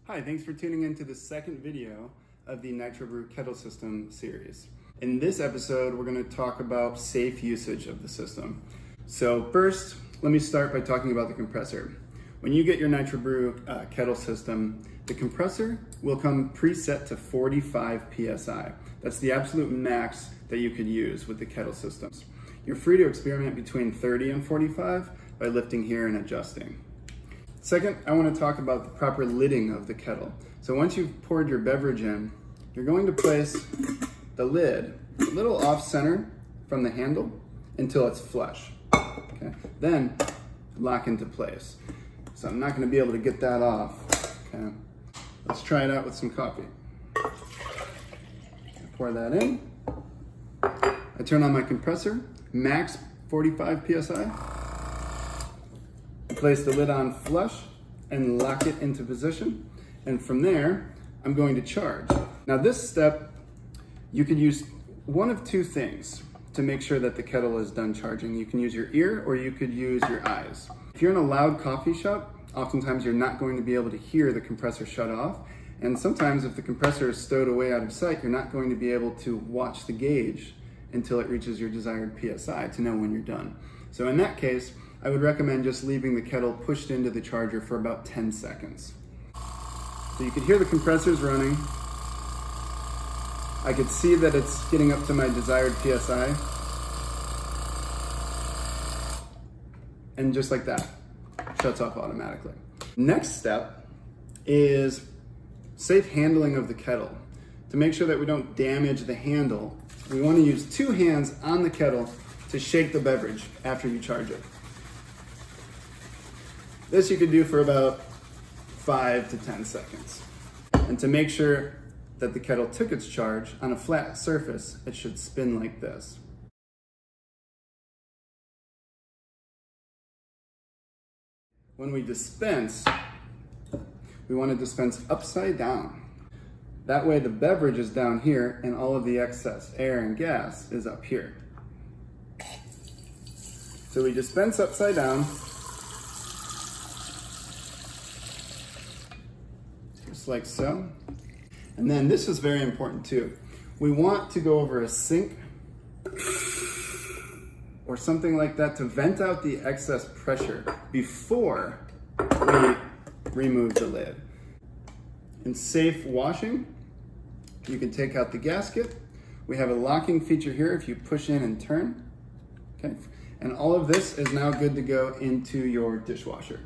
Hi, thanks for tuning in to the second video of the NitroBrew Kettle System series. In this episode, we're going to talk about safe usage of the system. So first, let me start by talking about the compressor. When you get your NitroBrew Kettle System, the compressor will come preset to 45 PSI. That's the absolute max that you could use with the Kettle Systems. You're free to experiment between 30 and 45 by lifting here and adjusting. Second, I want to talk about the proper lidding of the kettle. So once you've poured your beverage in, you're going to place the lid a little off center from the handle until it's flush. Okay? Then lock into place. So I'm not going to be able to get that off. Okay? Let's try it out with some coffee. Pour that in. I turn on my compressor, max 45 PSI. Place the lid on flush and lock it into position. And from there, I'm going to charge. Now this step, you could use one of two things to make sure that the kettle is done charging. You can use your ear or you could use your eyes. If you're in a loud coffee shop, oftentimes you're not going to be able to hear the compressor shut off. And sometimes if the compressor is stowed away out of sight, you're not going to be able to watch the gauge until it reaches your desired PSI to know when you're done. So in that case, I would recommend just leaving the kettle pushed into the charger for about 10 seconds. So you could hear the compressors running. I could see that it's getting up to my desired PSI. And just like that, shuts off automatically. Next step is safe handling of the kettle. To make sure that we don't damage the handle, we want to use two hands on the kettle to shake the beverage after you charge it. This you could do for about 5 to 10 seconds. And to make sure that the kettle took its charge on a flat surface, it should spin like this. When we dispense, we want to dispense upside down. That way the beverage is down here and all of the excess air and gas is up here. So we dispense upside down, just like so. And then this is very important too. We want to go over a sink or something like that to vent out the excess pressure before we remove the lid. In safe washing, you can take out the gasket. We have a locking feature here if you push in and turn. Okay? And all of this is now good to go into your dishwasher.